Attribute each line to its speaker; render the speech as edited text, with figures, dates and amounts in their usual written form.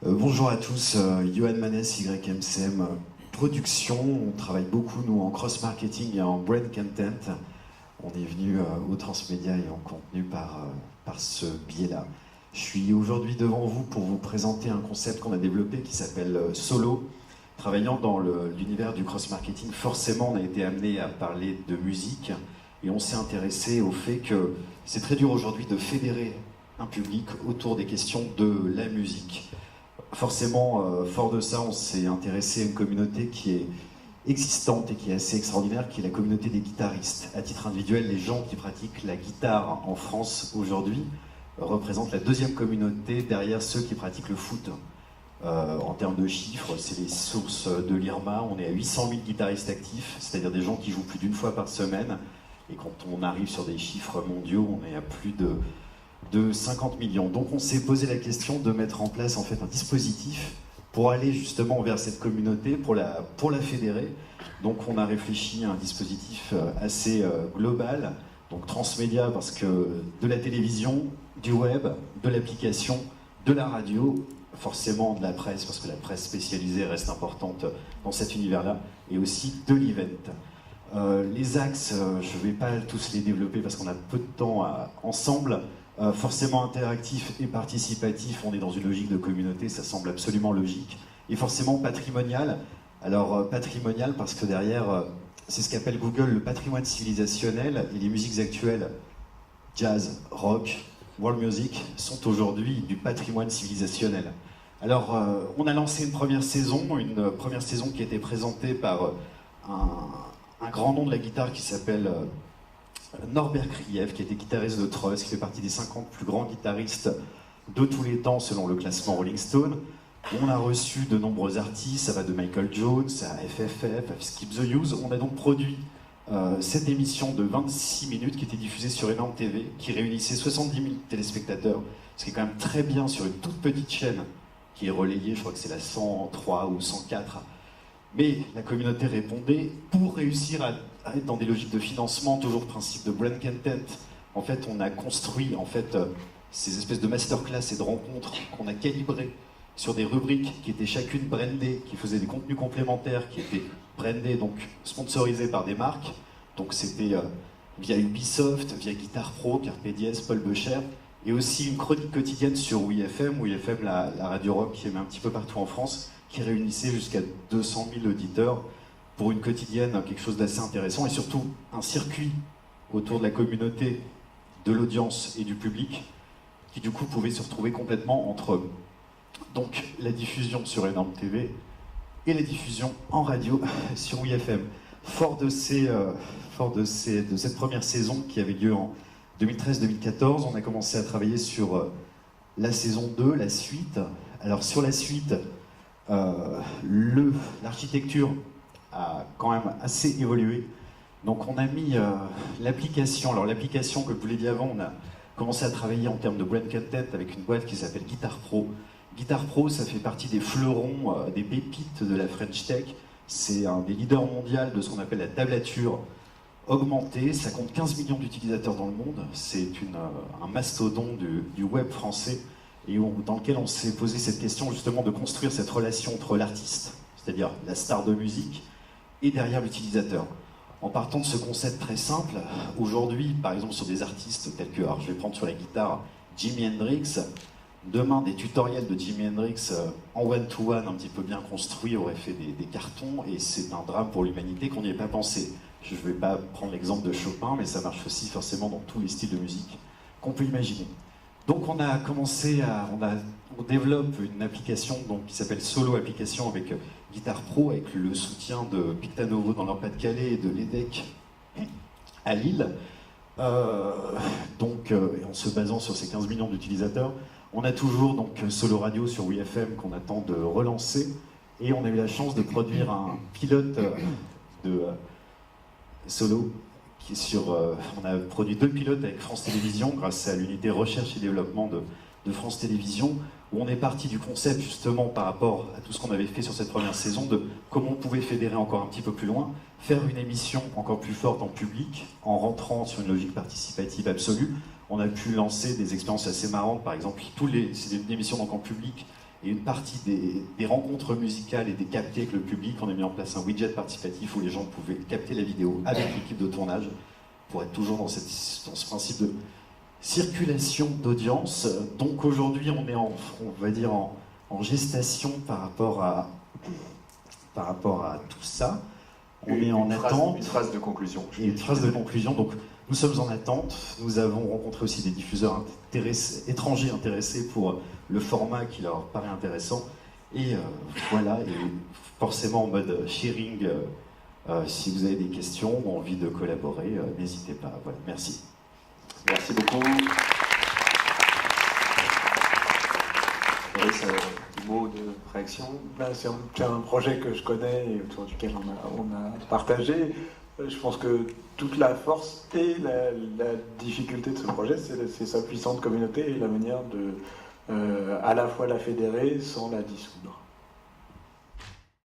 Speaker 1: Bonjour à tous, Johan Manès, YMCM Production. On travaille beaucoup, nous, en cross-marketing et en brand content. On est venu au Transmédia et en contenu par ce biais-là. Je suis aujourd'hui devant vous pour vous présenter un concept qu'on a développé qui s'appelle Solo. Travaillant dans l'univers du cross-marketing, forcément, on a été amené à parler de musique et on s'est intéressé au fait que c'est très dur aujourd'hui de fédérer un public autour des questions de la musique. Forcément, fort de ça, on s'est intéressé à une communauté qui est existante et qui est assez extraordinaire, qui est la communauté des guitaristes. À titre individuel, les gens qui pratiquent la guitare en France aujourd'hui représentent la deuxième communauté derrière ceux qui pratiquent le foot. En termes de chiffres, c'est les sources de l'IRMA, on est à 800 000 guitaristes actifs, c'est-à-dire des gens qui jouent plus d'une fois par semaine. Et quand on arrive sur des chiffres mondiaux, on est à plus de 50 millions. Donc on s'est posé la question de mettre en place en fait un dispositif pour aller justement vers cette communauté, pour la fédérer. Donc on a réfléchi à un dispositif assez global, donc transmédia parce que de la télévision, du web, de l'application, de la radio, forcément de la presse, parce que la presse spécialisée reste importante dans cet univers-là, et aussi de l'event. Les axes, je ne vais pas tous les développer parce qu'on a peu de temps ensemble. Forcément interactif et participatif, on est dans une logique de communauté, ça semble absolument logique. Et forcément patrimonial. Alors patrimonial parce que derrière, c'est ce qu'appelle Google le patrimoine civilisationnel, et les musiques actuelles, jazz, rock, world music, sont aujourd'hui du patrimoine civilisationnel. Alors on a lancé une première saison qui a été présentée par un grand nom de la guitare qui s'appelle Norbert Kriev, qui était guitariste de Trust, qui fait partie des 50 plus grands guitaristes de tous les temps selon le classement Rolling Stone. On a reçu de nombreux artistes, ça va de Michael Jones à FFF, à Skip the Use. On a donc produit cette émission de 26 minutes qui était diffusée sur Énorme TV, qui réunissait 70 000 téléspectateurs, ce qui est quand même très bien sur une toute petite chaîne qui est relayée, je crois que c'est la 103 ou 104. Mais la communauté répondait. Pour réussir à être dans des logiques de financement, toujours principe de brand content, en fait, on a construit ces espèces de masterclass et de rencontres qu'on a calibrées sur des rubriques qui étaient chacune brandées, qui faisaient des contenus complémentaires, qui étaient brandés, donc sponsorisés par des marques. Donc c'était via Ubisoft, via Guitar Pro, Carpe Diem, Paul Becher, et aussi une chronique quotidienne sur WeFM, la radio rock qui est un petit peu partout en France, qui réunissait jusqu'à 200 000 auditeurs pour une quotidienne, quelque chose d'assez intéressant, et surtout un circuit autour de la communauté, de l'audience et du public, qui du coup pouvait se retrouver complètement entre donc la diffusion sur Énorme TV et la diffusion en radio sur WeFM. Fort de cette première saison qui avait lieu en 2013-2014, on a commencé à travailler sur la saison 2, la suite. Alors sur la suite, l'architecture a quand même assez évolué. Donc on a mis l'application. Alors l'application, comme je vous l'ai dit avant, on a commencé à travailler en termes de brand content avec une boîte qui s'appelle Guitar Pro. Guitar Pro, ça fait partie des fleurons, des pépites de la French Tech. C'est un des leaders mondiaux de ce qu'on appelle la tablature augmentée. Ça compte 15 millions d'utilisateurs dans le monde. C'est un mastodonte du web français, et dans lequel on s'est posé cette question justement de construire cette relation entre l'artiste, c'est-à-dire la star de musique, et derrière l'utilisateur. En partant de ce concept très simple, aujourd'hui, par exemple sur des artistes tels que, alors je vais prendre sur la guitare, Jimi Hendrix, demain des tutoriels de Jimi Hendrix en one-to-one un petit peu bien construits auraient fait des cartons, et c'est un drame pour l'humanité qu'on n'y ait pas pensé. Je ne vais pas prendre l'exemple de Chopin, mais ça marche aussi forcément dans tous les styles de musique qu'on peut imaginer. Donc on développe une application qui s'appelle Solo Application avec Guitar Pro, avec le soutien de Pictanovo dans leur Pas-de-Calais et de l'EDEC à Lille. En se basant sur ces 15 millions d'utilisateurs, on a toujours donc Solo Radio sur WeFM qu'on attend de relancer, et on a eu la chance de produire un pilote de Solo qui est on a produit 2 pilotes avec France Télévisions grâce à l'unité recherche et développement de France Télévisions, où on est parti du concept justement par rapport à tout ce qu'on avait fait sur cette première saison, de comment on pouvait fédérer encore un petit peu plus loin, faire une émission encore plus forte en public, en rentrant sur une logique participative absolue. On a pu lancer des expériences assez marrantes, par exemple, c'est une émission donc en public, Et une partie des rencontres musicales était captée avec le public. On a mis en place un widget participatif où les gens pouvaient capter la vidéo avec l'équipe de tournage pour être toujours dans ce principe de circulation d'audience. Donc aujourd'hui, on est on va dire en gestation par rapport à tout ça. On est en attente.
Speaker 2: Une phrase de conclusion.
Speaker 1: Et une phrase de conclusion. Donc nous sommes en attente. Nous avons rencontré aussi des diffuseurs étrangers intéressés pour le format qui leur paraît intéressant. Et voilà, et forcément en mode sharing, si vous avez des questions ou envie de collaborer, n'hésitez pas. Voilà, merci.
Speaker 2: Merci beaucoup. Boris, un mot de réaction?
Speaker 3: C'est un projet que je connais et autour duquel on a partagé. Je pense que toute la force et la difficulté de ce projet, c'est sa puissante communauté et la manière de à la fois la fédérer sans la dissoudre.